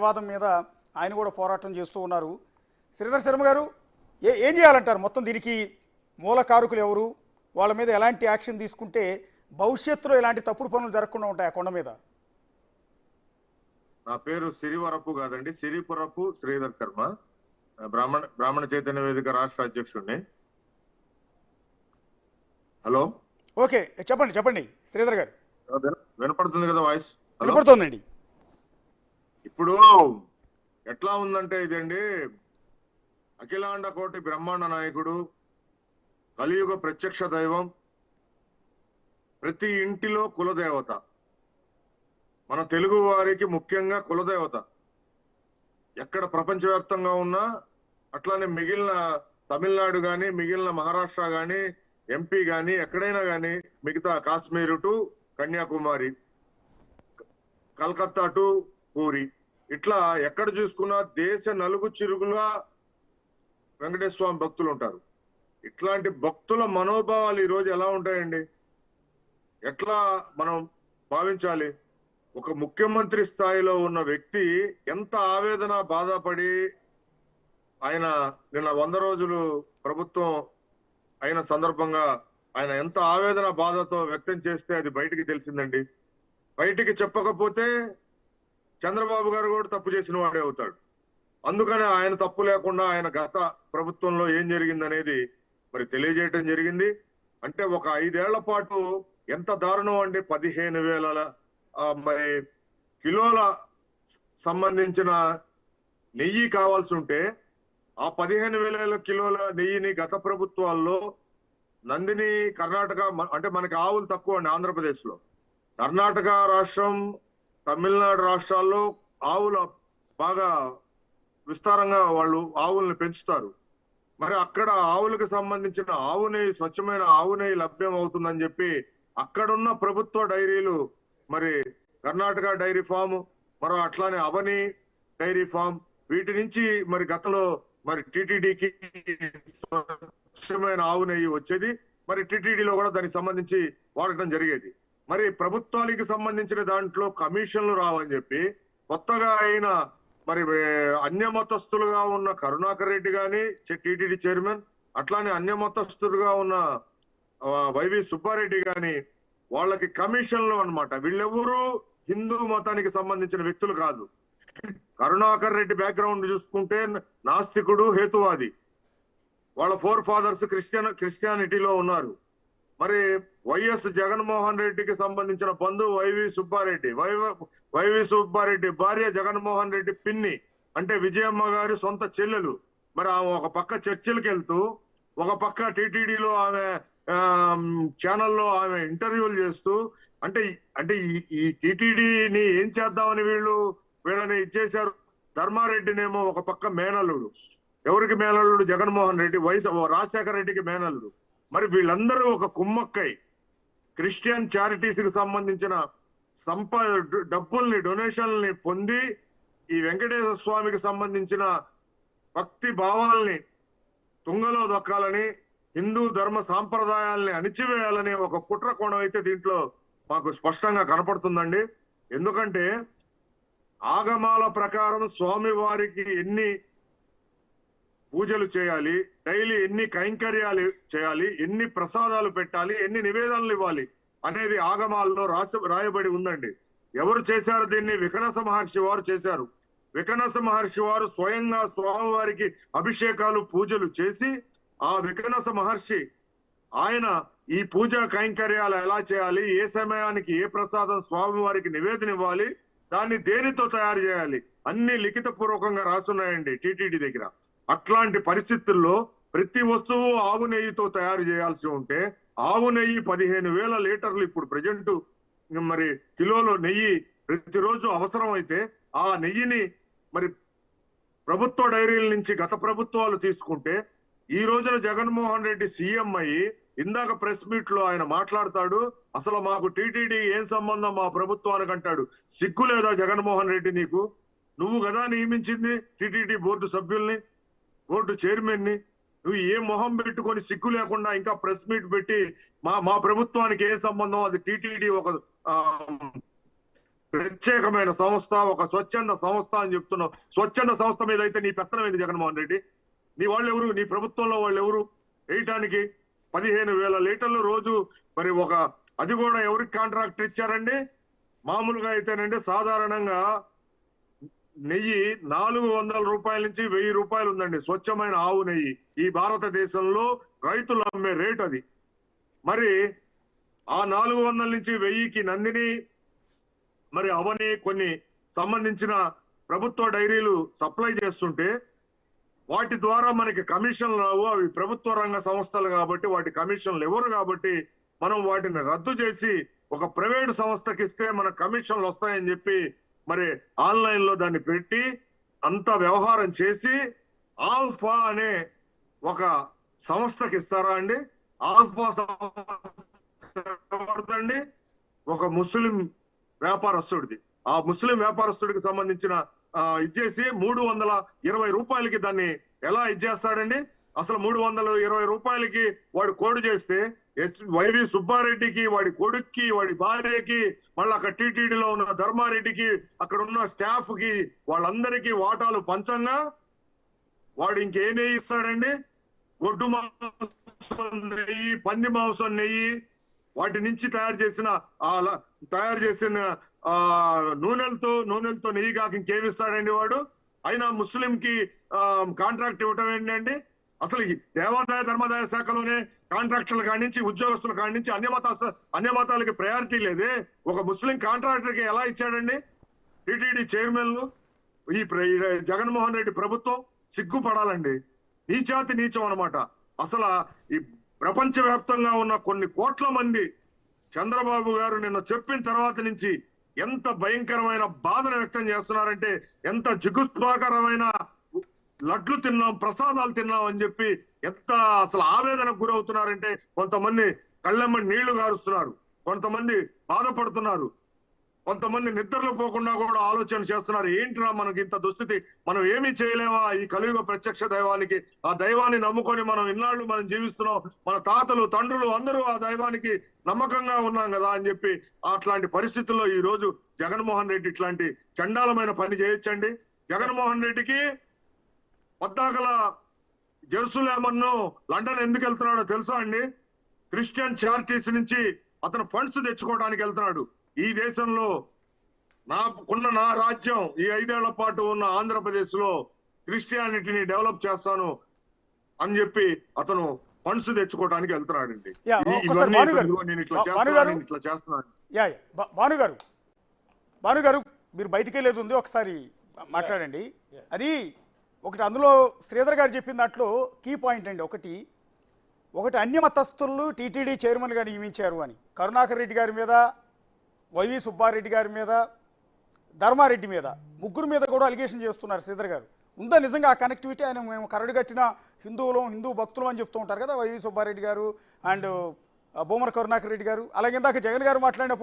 వివాదం మీద ఆయన కూడా పోరాటం చేస్తూ ఉన్నారు. శ్రీధర్ శర్మ గారు, ఏం చేయాలంటారు? మొత్తం దీనికి మూల కారకులు ఎవరు? వాళ్ళ మీద ఎలాంటి యాక్షన్ తీసుకుంటే భవిష్యత్తులో ఇలాంటి తప్పుడు పనులు జరగకుండా ఉంటాయి ఆ కొండ మీద? నా పేరు సిరివరపు కాదండి, సిరిపురపు శ్రీధర్ శర్మ, బ్రాహ్మణ చైతన్య వేదిక రాష్ట్ర అధ్యక్షుడిని. హలో, ఓకే, చెప్పండి శ్రీధర్ గారు. వినపడుతుంది కదా వాయిస్? వినపడుతుందండి. ఇప్పుడు ఎట్లా ఉందంటే ఇదండి, అఖిలాండ కోటి బ్రహ్మాండ నాయకుడు, కలియుగ ప్రత్యక్ష దైవం, ప్రతి ఇంటిలో కులదేవత, మన తెలుగు వారికి ముఖ్యంగా కులదేవత. ఎక్కడ ప్రపంచవ్యాప్తంగా ఉన్నా అట్లానే మిగిలిన తమిళనాడు కానీ, మిగిలిన మహారాష్ట్ర కానీ, ఎంపీ కానీ, ఎక్కడైనా కానీ, మిగతా కాశ్మీరు టు కన్యాకుమారి, కలకత్తా టు పూరి, ఇట్లా ఎక్కడ చూసుకున్నా దేశ నలుగు చిరుగులా వెంకటేశ్వర స్వామి భక్తులు ఉంటారు. ఇట్లాంటి భక్తుల మనోభావాలు ఈ రోజు ఎలా ఉంటాయండి? ఎట్లా మనం భావించాలి? ఒక ముఖ్యమంత్రి స్థాయిలో ఉన్న వ్యక్తి ఎంత ఆవేదన బాధపడి ఆయన నిన్న 100 రోజులు ప్రభుత్వం అయిన సందర్భంగా ఆయన ఎంత ఆవేదన బాధతో వ్యక్తం చేస్తే అది బయటికి తెలిసిందండి. బయటికి చెప్పకపోతే చంద్రబాబు గారు కూడా తప్పు చేసిన వాడే అవుతాడు. అందుకని ఆయన తప్పు లేకుండా ఆయన గత ప్రభుత్వంలో ఏం జరిగిందనేది మరి తెలియజేయటం జరిగింది. అంటే ఒక 5 ఏళ్ల పాటు ఎంత దారుణం అండి. 15,000 మరి కిలోల సంబంధించిన నెయ్యి కావాల్సి ఉంటే ఆ 15,000 కిలోల నెయ్యిని గత ప్రభుత్వాల్లో నందిని, కర్ణాటక, అంటే మనకి ఆవులు తక్కువ అండి ఆంధ్రప్రదేశ్ లో. కర్ణాటక రాష్ట్రం, తమిళనాడు రాష్ట్రాల్లో ఆవులు బాగా విస్తారంగా వాళ్ళు ఆవుల్ని పెంచుతారు. మరి అక్కడ ఆవులకు సంబంధించిన ఆవు నెయ్యి, స్వచ్ఛమైన ఆవు నెయ్యి లభ్యం అవుతుందని చెప్పి అక్కడున్న ప్రభుత్వ డైరీలు, మరి కర్ణాటక డైరీ ఫామ్, మరో అట్లానే అవని డైరీ ఫామ్, వీటి నుంచి మరి గతంలో మరి టిటిడికి స్వచ్ఛమైన ఆవు నెయ్యి వచ్చేది. మరి టిటిడిలో కూడా దానికి సంబంధించి వాడటం జరిగేది. మరి ప్రభుత్వానికి సంబంధించిన దాంట్లో కమిషన్లు రావని చెప్పి కొత్తగా అయిన మరి అన్యమతస్తులుగా ఉన్న కరుణాకర్ రెడ్డి గాని, టిటిడి చైర్మన్, అట్లానే అన్యమతస్తులుగా ఉన్న వైవి సుబ్బారెడ్డి గాని, వాళ్ళకి కమిషన్లు అన్నమాట. వీళ్ళెవరూ హిందూ మతానికి సంబంధించిన వ్యక్తులు కాదు. కరుణాకర్ రెడ్డి బ్యాక్గ్రౌండ్ చూసుకుంటే నాస్తికుడు, హేతువాది. వాళ్ళ 4 ఫాదర్స్ క్రిస్టియానిటీలో ఉన్నారు. మరి వైఎస్ జగన్మోహన్ రెడ్డికి సంబంధించిన బంధువు వైవి సుబ్బారెడ్డి, వైవి సుబ్బారెడ్డి భార్య జగన్మోహన్ రెడ్డి పిన్ని, అంటే విజయమ్మ గారి సొంత చెల్లెలు. మరి ఆమె ఒక పక్క చర్చిలకు వెళ్తూ, ఒక పక్క టీటీడీలో ఆమె ఛానల్లో ఆమె ఇంటర్వ్యూలు చేస్తూ, అంటే ఈ టీటీడీని ఏం చేద్దామని వీళ్ళని ఇచ్చేశారు. ధర్మారెడ్డినేమో ఒక పక్క మేనల్లుడు. ఎవరికి మేనల్లుడు? జగన్మోహన్ రెడ్డి, రాజశేఖర రెడ్డికి మేనల్లుడు. మరి వీళ్ళందరూ ఒక కుమ్మక్కై క్రిస్టియన్ చారిటీస్ కి సంబంధించిన డబ్బుల్ని, డొనేషన్లని పొంది ఈ వెంకటేశ్వర స్వామికి సంబంధించిన భక్తి భావాల్ని తుంగలో దొక్కాలని, హిందూ ధర్మ సాంప్రదాయాల్ని అణిచివేయాలని ఒక కుట్ర కోణం అయితే దీంట్లో మాకు స్పష్టంగా కనపడుతుందండి. ఎందుకంటే ఆగమాల ప్రకారం స్వామి వారికి ఎన్ని పూజలు చేయాలి, డైలీ ఎన్ని కైంకర్యాలు చేయాలి, ఎన్ని ప్రసాదాలు పెట్టాలి, ఎన్ని నివేదనలు ఇవ్వాలి అనేది ఆగమాల్లో రాయబడి ఉందండి. ఎవరు చేశారు దీన్ని? వికనస మహర్షి వారు చేశారు. వికనస మహర్షి వారు స్వయంగా స్వామివారికి అభిషేకాలు, పూజలు చేసి, ఆ వికనస మహర్షి ఆయన ఈ పూజా కైంకర్యాలు ఎలా చేయాలి, ఏ సమయానికి ఏ ప్రసాదం స్వామివారికి నివేదన ఇవ్వాలి, దాన్ని దేనితో తయారు చేయాలి, అన్ని లిఖిత పూర్వకంగా రాస్తున్నాయండి టీటీడీ దగ్గర. అట్లాంటి పరిస్థితుల్లో ప్రతి వస్తువు ఆవు నెయ్యితో తయారు చేయాల్సి ఉంటే, ఆవు నెయ్యి 15,000 లీటర్లు ఇప్పుడు ప్రజెంట్ మరి కిలోలో నెయ్యి ప్రతిరోజు అవసరం అయితే, ఆ నెయ్యిని మరి ప్రభుత్వ డైరీల నుంచి గత ప్రభుత్వాలు తీసుకుంటే, ఈ రోజున జగన్మోహన్ రెడ్డి సీఎం అయ్యి ఇందాక ప్రెస్ మీట్ లో ఆయన మాట్లాడతాడు, అసలు మాకు టీటీడీ ఏం సంబంధం మా ప్రభుత్వానికి అంటాడు. సిగ్గు లేదా జగన్మోహన్ రెడ్డి నీకు? నువ్వు కదా నియమించింది టీటీడీ బోర్డు సభ్యుల్ని, బోర్డు చైర్మన్ ని. నువ్వు ఏ మొహం పెట్టుకొని సిగ్గు లేకుండా ఇంకా ప్రెస్ మీట్ పెట్టి మా ప్రభుత్వానికి ఏ సంబంధం, అది టీటీడీ ఒక ప్రత్యేకమైన సంస్థ, ఒక స్వచ్ఛంద సంస్థ అని చెప్తున్నావు. స్వచ్ఛంద సంస్థ మీద అయితే నీ పెత్తనం ఏంది జగన్మోహన్ రెడ్డి? నీ వాళ్ళు ఎవరు? నీ ప్రభుత్వంలో వాళ్ళు ఎవరు వేయటానికి? 15,000 లీటర్లు రోజు మరి అది కూడా ఎవరికి కాంట్రాక్ట్ ఇచ్చారండి? మామూలుగా అయితేనండి సాధారణంగా నెయ్యి 400 రూపాయల నుంచి 1000 రూపాయలు ఉందండి స్వచ్ఛమైన ఆవు నెయ్యి. ఈ భారతదేశంలో రైతులు అమ్మే రేట్ అది. మరి ఆ 400 నుంచి 1000కి నందిని మరి అవని కొన్ని సంబంధించిన ప్రభుత్వ డైరీలు సప్లై చేస్తుంటే వాటి ద్వారా మనకి కమిషన్లు రావు. అవి ప్రభుత్వ రంగ సంస్థలు కాబట్టి వాటి కమిషన్లు ఎవరు కాబట్టి మనం వాటిని రద్దు చేసి ఒక ప్రైవేట్ సంస్థకి ఇస్తే మన కమిషన్లు వస్తాయని చెప్పి మరి ఆన్లైన్ లో దాన్ని పెట్టి అంత వ్యవహారం చేసి ఆల్ఫా అనే ఒక సంస్థకి ఇస్తారా అండి? ఆల్ఫా సంస్థ ఒక ముస్లిం వ్యాపారస్తుడిది. ఆ ముస్లిం వ్యాపారస్తుడికి సంబంధించిన ఇచ్చేసి 320 రూపాయలకి దాన్ని ఎలా ఇచ్చేస్తాడండి? అసలు 320 రూపాయలకి వాడు కోడ్ చేస్తే వైవి సుబ్బారెడ్డికి, వాడి కొడుక్కి, వాడి భార్యకి, మళ్ళీ అక్కడ టీటీడీలో ఉన్న ధర్మారెడ్డికి, అక్కడ ఉన్న స్టాఫ్ కి, వాళ్ళందరికీ వాటాలు పంచంగా వాడు ఇంకేం నెయ్యి ఇస్తాడండి? గొడ్డు మాంసం నెయ్యి, పంది మాంసం నెయ్యి, వాటి నుంచి తయారు చేసిన నూనెలతో నెయ్యి కాక ఇంకేమిస్తాడండి వాడు? అయినా ముస్లింకి కాంట్రాక్ట్ ఇవ్వటం ఏంటండి? అసలు దేవాదాయ ధర్మాదాయ శాఖలోనే కాంట్రాక్టర్ల కాడి నుంచి, ఉద్యోగస్తుల కాడి నుంచి అన్య మతాలకి ప్రయారిటీ లేదే. ఒక ముస్లిం కాంట్రాక్టర్కి ఎలా ఇచ్చాడండి? టిటిడి చైర్మన్లు ఈ జగన్మోహన్ రెడ్డి ప్రభుత్వం సిగ్గుపడాలండి. నీచాతి నీచం అనమాట. అసలు ఈ ప్రపంచవ్యాప్తంగా ఉన్న కొన్ని కోట్ల మంది చంద్రబాబు గారు నిన్న చెప్పిన తర్వాత నుంచి ఎంత భయంకరమైన బాధను వ్యక్తం చేస్తున్నారంటే, ఎంత జిగుత్సాకరమైన లడ్లు తిన్నాం, ప్రసాదాలు తిన్నాం అని చెప్పి ఎంత అసలు ఆవేదనకు గురవుతున్నారంటే, కొంతమంది కళ్ళెమ్మని నీళ్లు గారుస్తున్నారు, కొంతమంది బాధపడుతున్నారు, కొంతమంది నిద్రలు పోకుండా కూడా ఆలోచన చేస్తున్నారు. ఏంట్రా మనకి ఇంత దుస్థితి, మనం ఏమీ చేయలేమా ఈ కలియుగ ప్రత్యక్ష దైవానికి? ఆ దైవాన్ని నమ్ముకొని మనం ఇన్నాళ్ళు మనం జీవిస్తున్నాం, మన తాతలు తండ్రులు అందరూ ఆ దైవానికి నమ్మకంగా ఉన్నాం కదా అని చెప్పి అట్లాంటి పరిస్థితుల్లో ఈ రోజు జగన్మోహన్ రెడ్డి ఇట్లాంటి చండాలమైన పని చేయొచ్చండి? జగన్మోహన్ రెడ్డికి పద్దాకల జెరూసలేమన్ను లండన్ ఎందుకు వెళ్తున్నాడో తెలుసా అండి? క్రిస్టియన్ చారిటీస్ నుంచి అతను ఫండ్స్ తెచ్చుకోవడానికి వెళ్తున్నాడు. ఈ దేశంలో నా రాజ్యం ఈ 5 ఏళ్ల పాటు ఉన్న ఆంధ్రప్రదేశ్ లో క్రిస్టియానిటీని డెవలప్ చేస్తాను అని చెప్పి అతను ఫండ్స్ తెచ్చుకోవడానికి వెళ్తున్నాడండి. నేను ఇట్లా చేస్తున్నాను. భానుగారు మీరు బయటికి వెళ్ళేది ఉంది, ఒకసారి మాట్లాడండి. అది ఒకటి అందులో శ్రీధర్ గారు చెప్పిన దాంట్లో కీ పాయింట్ అండి. ఒకటి అన్యమతస్థులు టీటీడీ చైర్మన్గా నియమించారు అని కరుణాకర్ రెడ్డి గారి మీద, వైవి సుబ్బారెడ్డి గారి మీద, ధర్మారెడ్డి మీద, ముగ్గురు మీద కూడా అలిగేషన్ చేస్తున్నారు శ్రీధర్ గారు. ఉందా నిజంగా ఆ కనెక్టివిటీ? ఆయన మేము కరడు కట్టిన హిందూ భక్తులు అని చెప్తూ ఉంటారు కదా వైవి సుబ్బారెడ్డి గారు అండ్ బొమ్మర కరుణాకర్ రెడ్డి గారు. అలాగే ఇందాక జగన్ గారు మాట్లాడినప్పుడు